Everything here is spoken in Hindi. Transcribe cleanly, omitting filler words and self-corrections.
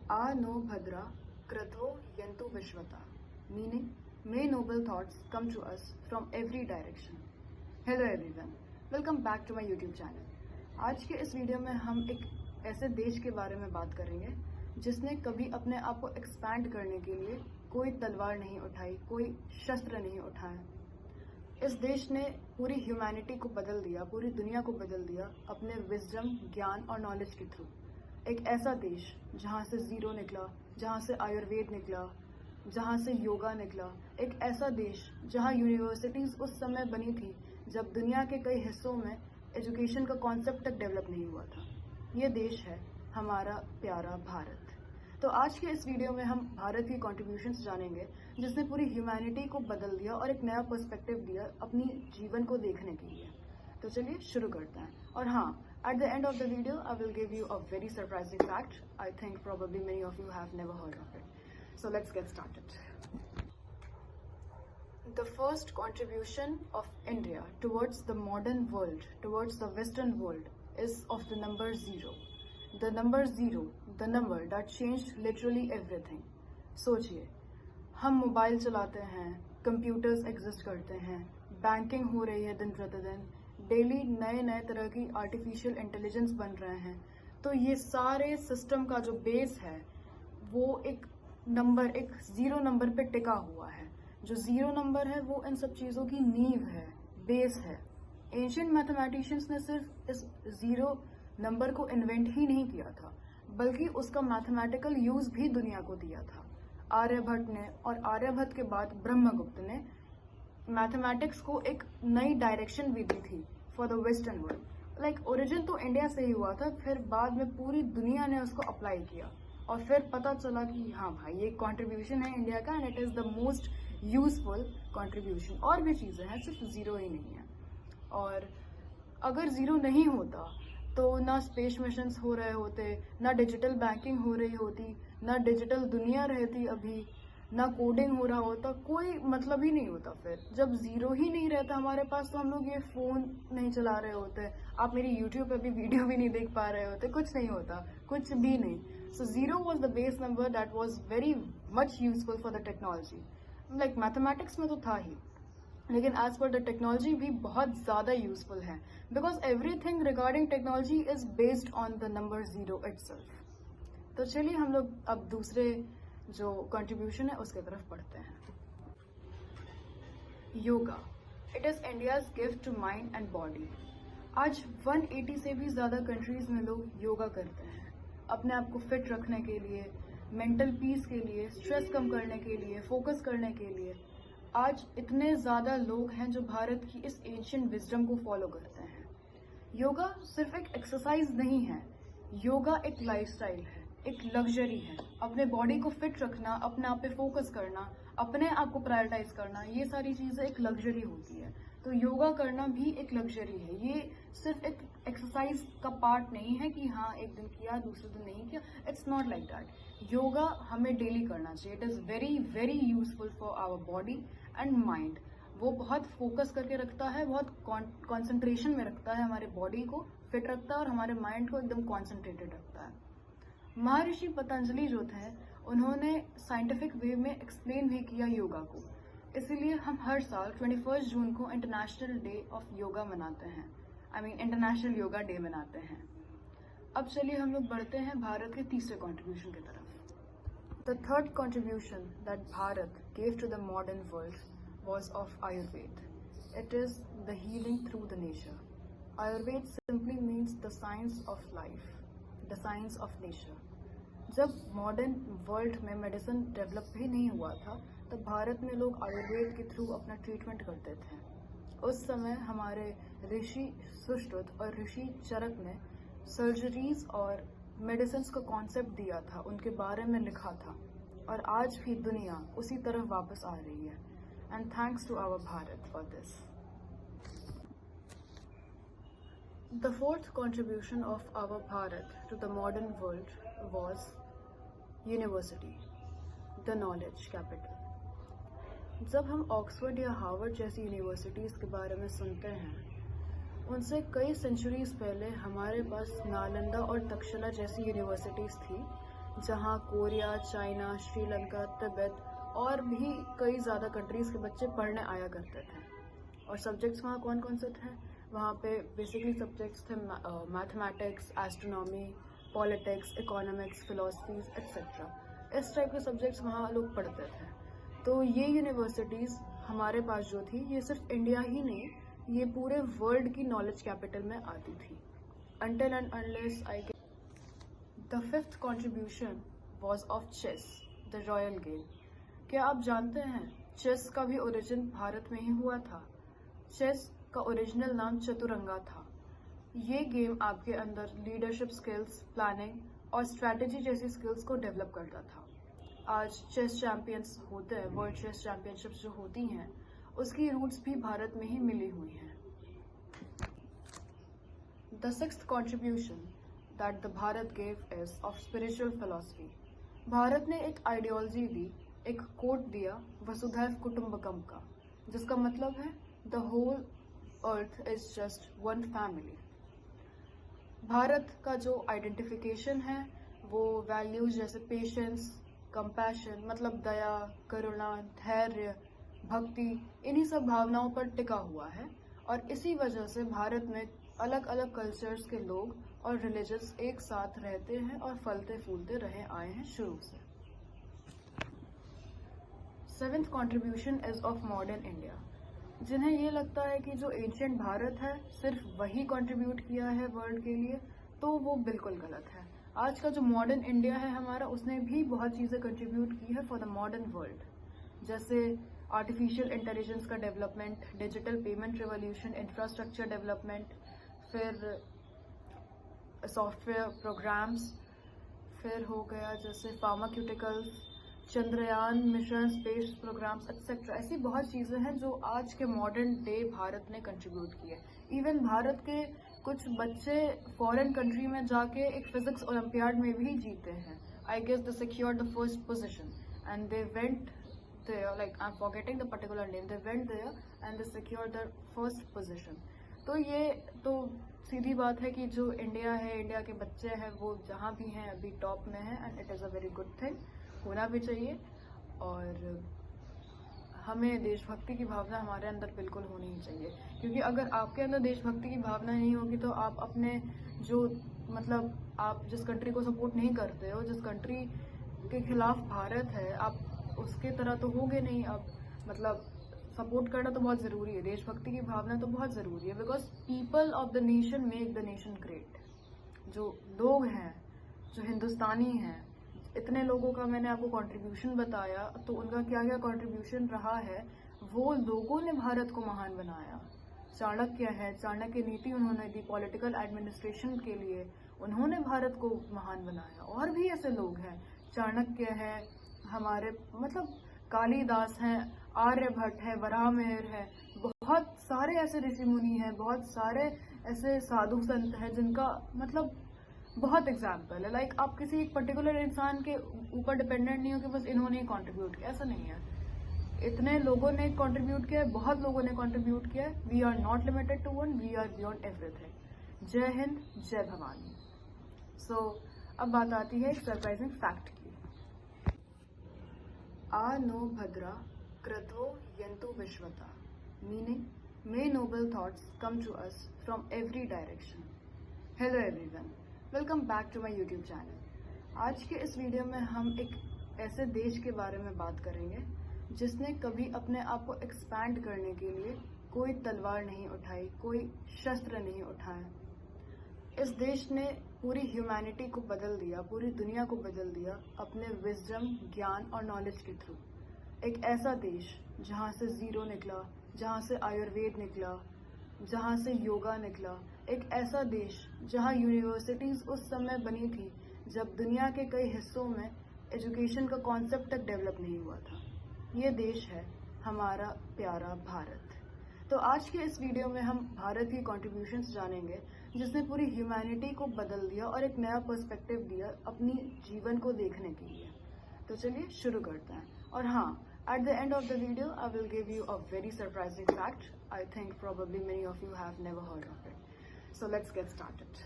A no bhadra kratvo yantu vishvata, meaning may noble thoughts come to us from every direction. Hello everyone, welcome back to my YouTube channel. आज के इस वीडियो में हम एक ऐसे देश के बारे में बात करेंगे जिसने कभी अपने आप को एक्सपैंड करने के लिए कोई तलवार नहीं उठाई, कोई शस्त्र नहीं उठाया। इस देश ने पूरी ह्यूमैनिटी को बदल दिया, पूरी दुनिया को बदल दिया अपने विजडम, ज्ञान और नॉलेज के थ्रू। एक ऐसा देश जहाँ से जीरो निकला, जहाँ से आयुर्वेद निकला, जहाँ से योगा निकला। एक ऐसा देश जहाँ यूनिवर्सिटीज उस समय बनी थी जब दुनिया के कई हिस्सों में एजुकेशन का कॉन्सेप्ट तक डेवलप नहीं हुआ था। ये देश है हमारा प्यारा भारत। तो आज के इस वीडियो में हम भारत की कॉन्ट्रीब्यूशंस जानेंगे जिसने पूरी ह्यूमैनिटी को बदल दिया और एक नया पर्सपेक्टिव दिया अपनी जीवन को देखने के लिए। तो चलिए शुरू करते हैं। और हाँ, at the end of the video I will give you a very surprising fact. I think probably many of you have never heard of it. So let's get started. The first contribution of India towards the modern world, towards the Western world, is of the number 0. The number 0, the number that changed literally everything. सोचिए, हम मोबाइल चलाते हैं, कंप्यूटर्स एग्जिस्ट करते हैं, बैंकिंग हो रही है दिन प्रतिदिन, डेली नए नए तरह की आर्टिफिशियल इंटेलिजेंस बन रहे हैं। तो ये सारे सिस्टम का जो बेस है वो एक नंबर, एक 0 नंबर पे टिका हुआ है। जो 0 नंबर है वो इन सब चीज़ों की नींव है, बेस है। एंशियंट मैथमेटिशियंस ने सिर्फ इस 0 नंबर को इन्वेंट ही नहीं किया था, बल्कि उसका मैथमेटिकल यूज भी दुनिया को दिया था। आर्यभट्ट ने और आर्यभट्ट के बाद ब्रह्मगुप्त ने मैथमेटिक्स को एक नई डायरेक्शन भी दी थी for the western world. Like origin तो इंडिया से ही हुआ था, फिर बाद में पूरी दुनिया ने उसको अप्लाई किया और फिर पता चला कि हाँ भाई, ये कॉन्ट्रीब्यूशन है इंडिया का and it is the most useful contribution. और भी चीजें हैं, सिर्फ 0 ही नहीं है। और अगर 0 नहीं होता तो ना स्पेस मिशंस हो रहे होते, ना डिजिटल बैंकिंग हो रही होती, ना डिजिटल दुनिया रहती अभी, ना कोडिंग हो रहा होता, कोई मतलब ही नहीं होता। फिर जब 0 ही नहीं रहता हमारे पास तो हम लोग ये फोन नहीं चला रहे होते, आप मेरी यूट्यूब पे भी वीडियो भी नहीं देख पा रहे होते, कुछ नहीं होता, कुछ भी नहीं। सो 0 was the base number that was very much useful for the technology. Like mathematics में तो था ही, लेकिन एज पर द टेक्नोलॉजी भी बहुत ज़्यादा यूजफुल है, because everything regarding technology is based on the number 0 itself. तो चलिए हम लोग अब दूसरे जो कंट्रीब्यूशन है उसके तरफ बढ़ते हैं। Yoga, it is India's gift to mind and body. आज 180 से भी ज़्यादा कंट्रीज में लोग योगा करते हैं अपने आप को फिट रखने के लिए, मेंटल पीस के लिए, स्ट्रेस कम करने के लिए, फोकस करने के लिए। आज इतने ज़्यादा लोग हैं जो भारत की इस एंशिएंट विजडम को फॉलो करते हैं। योगा सिर्फ एक एक्सरसाइज नहीं है, योगा एक लाइफस्टाइल है, एक लग्जरी है। अपने बॉडी को फिट रखना, अपने आप पे फोकस करना, अपने आप को प्रायोरिटाइज करना, ये सारी चीज़ें एक लग्जरी होती है। तो योगा करना भी एक लग्जरी है। ये सिर्फ एक एक्सरसाइज का पार्ट नहीं है कि हाँ एक दिन किया दूसरे दिन नहीं किया। It's not like that. Yoga हमें डेली करना चाहिए। It is very very useful for our body and mind. वो बहुत फोकस करके रखता है, बहुत कॉन्सेंट्रेशन में रखता है, हमारे बॉडी को फिट रखता है और हमारे माइंड को एकदम कॉन्सेंट्रेटेड रखता है। महर्षि पतंजलि जो थे उन्होंने साइंटिफिक वे में एक्सप्लेन भी किया योगा को, इसीलिए हम हर साल 21 जून को इंटरनेशनल डे ऑफ योगा मनाते हैं। इंटरनेशनल योगा डे मनाते हैं। अब चलिए हम लोग बढ़ते हैं भारत के तीसरे कंट्रीब्यूशन की तरफ। The third contribution that Bharat gave to the modern world was of Ayurveda. It is the healing through the nature. Ayurveda simply means the science of life, the science of nature. जब मॉडर्न वर्ल्ड में मेडिसिन डेवलप भी नहीं हुआ था तब भारत में लोग आयुर्वेद के थ्रू अपना ट्रीटमेंट करते थे। उस समय हमारे ऋषि सुश्रुत और ऋषि चरक ने सर्जरीज और मेडिसिन का कॉन्सेप्ट दिया था, उनके बारे में लिखा था, और आज भी दुनिया उसी तरफ वापस आ रही है। And thanks to our Bharat for this. The fourth contribution of our Bharat to the modern world was university, the knowledge capital. जब हम ऑक्सफोर्ड या हार्वर्ड जैसी यूनिवर्सिटीज़ के बारे में सुनते हैं, उनसे कई सेंचुरीज पहले हमारे पास नालंदा और तक्षशिला जैसी यूनिवर्सिटीज़ थी जहाँ कोरिया, चाइना, श्रीलंका, तिब्बत और भी कई ज़्यादा कंट्रीज़ के बच्चे पढ़ने आया करते थे। और सब्जेक्ट्स वहाँ कौन कौन से थे? वहाँ पे बेसिकली सब्जेक्ट्स थे mathematics, astronomy, politics, economics, philosophies etcetera. इस टाइप के सब्जेक्ट्स वहाँ लोग पढ़ते थे। तो ये यूनिवर्सिटीज़ हमारे पास जो थी, ये सिर्फ इंडिया ही नहीं, ये पूरे वर्ल्ड की नॉलेज कैपिटल में आती थी। Until and unless the fifth contribution was of chess, the royal game. क्या आप जानते हैं चेस का भी ओरिजिन भारत में ही हुआ था? चेस का ओरिजिनल नाम चतुरंगा था। ये गेम आपके अंदर लीडरशिप स्किल्स, प्लानिंग और स्ट्रैटेजी जैसी स्किल्स को डेवलप करता था। आज चेस चैंपियंस होते हैं, वर्ल्ड चेस चैंपियनशिप्स जो होती हैं, उसकी रूट्स भी भारत में ही मिली हुई हैं। The sixth contribution that the Bharat gave is of spiritual philosophy. Bharat ने एक आइडियोलॉजी दी, एक कोट दिया वसुधैव कुटुंबकम का, जिसका मतलब है the whole earth is just one family. Bharat का जो आइडेंटिफिकेशन है वो वैल्यूज जैसे पेशेंस, कंपैशन मतलब दया, करुणा, धैर्य, भक्ति, इन्हीं सब भावनाओं पर टिका हुआ है। और इसी वजह से भारत में अलग अलग कल्चर्स के लोग और रिलीजन्स एक साथ रहते हैं और फलते फूलते रहे आए हैं शुरू से। Seventh contribution is of modern India. जिन्हें ये लगता है कि जो एंशिएंट भारत है सिर्फ वही कंट्रीब्यूट किया है वर्ल्ड के लिए, तो वो बिल्कुल गलत है। आज का जो मॉडर्न इंडिया है हमारा, उसने भी बहुत चीज़ें कंट्रीब्यूट की है फॉर द मॉडर्न वर्ल्ड, जैसे आर्टिफिशियल इंटेलिजेंस का development, digital payment revolution, infrastructure development, फिर सॉफ्टवेयर प्रोग्राम्स, फिर हो गया जैसे pharmaceuticals, Chandrayaan mission, space programs etcetera. ऐसी बहुत चीज़ें हैं जो आज के मॉडर्न डे भारत ने कंट्रीब्यूट की है। इवन भारत के कुछ बच्चे फॉरेन कंट्री में जाके एक फिजिक्स ओलंपियाड में भी जीते हैं। I guess they secured the first position and they went there, like I'm forgetting the particular name, they went there and they secured the first position. तो ये तो सीधी बात है कि जो इंडिया है, इंडिया के बच्चे हैं, वो जहाँ भी हैं अभी टॉप में है and it is a very good thing, होना भी चाहिए। और हमें देशभक्ति की भावना हमारे अंदर बिल्कुल होनी ही चाहिए, क्योंकि अगर आपके अंदर देशभक्ति की भावना नहीं होगी तो आप अपने जो मतलब आप जिस कंट्री को सपोर्ट नहीं करते हो, जिस कंट्री के खिलाफ भारत है, आप उसके तरह तो होगे नहीं। अब मतलब सपोर्ट करना तो बहुत ज़रूरी है, देशभक्ति की भावना तो बहुत ज़रूरी है, because people of the nation make the nation great. जो लोग हैं, जो हिंदुस्तानी हैं, इतने लोगों का मैंने आपको कंट्रीब्यूशन बताया, तो उनका क्या क्या कंट्रीब्यूशन रहा है, वो लोगों ने भारत को महान बनाया। चाणक्य है, चाणक्य नीति उन्होंने दी पॉलिटिकल एडमिनिस्ट्रेशन के लिए, उन्होंने भारत को महान बनाया। और भी ऐसे लोग हैं, चाणक्य है, हमारे मतलब कालिदास हैं, आर्यभट्ट है, वराहमिहिर है, बहुत सारे ऐसे ऋषि मुनि हैं, बहुत सारे ऐसे साधु संत हैं जिनका मतलब बहुत एग्जाम्पल है। लाइक आप किसी एक पर्टिकुलर इंसान के ऊपर डिपेंडेंट नहीं हो कि बस इन्होंने ही कॉन्ट्रीब्यूट किया, ऐसा नहीं है। इतने लोगों ने कंट्रीब्यूट किया है, बहुत लोगों ने कंट्रीब्यूट किया है। We are not limited to one, we are beyond everything. जय हिंद, जय भवानी। सो अब बात आती है एक सरप्राइजिंग फैक्ट की। आ नो भद्रा कृतो यंतु विश्वता, meaning may noble thoughts come to us from every direction. Hello everyone, welcome back to my YouTube channel. आज के इस वीडियो में हम एक ऐसे देश के बारे में बात करेंगे जिसने कभी अपने आप को एक्सपैंड करने के लिए कोई तलवार नहीं उठाई, कोई शस्त्र नहीं उठाया। इस देश ने पूरी ह्यूमैनिटी को बदल दिया, पूरी दुनिया को बदल दिया अपने विजडम, ज्ञान और नॉलेज के थ्रू। एक ऐसा देश जहाँ से जीरो निकला, जहाँ से आयुर्वेद निकला, जहाँ से योगा निकला। एक ऐसा देश जहाँ यूनिवर्सिटीज़ उस समय बनी थी जब दुनिया के कई हिस्सों में एजुकेशन का कॉन्सेप्ट तक डेवलप नहीं हुआ था। ये देश है हमारा प्यारा भारत। तो आज के इस वीडियो में हम भारत की कॉन्ट्रीब्यूशंस जानेंगे जिसने पूरी ह्यूमैनिटी को बदल दिया और एक नया पर्सपेक्टिव दिया अपनी जीवन को देखने के लिए। तो चलिए शुरू करते हैं। और हाँ, at the end of the video I will give you a very surprising fact. I think probably many of you have never heard of it. So let's get started.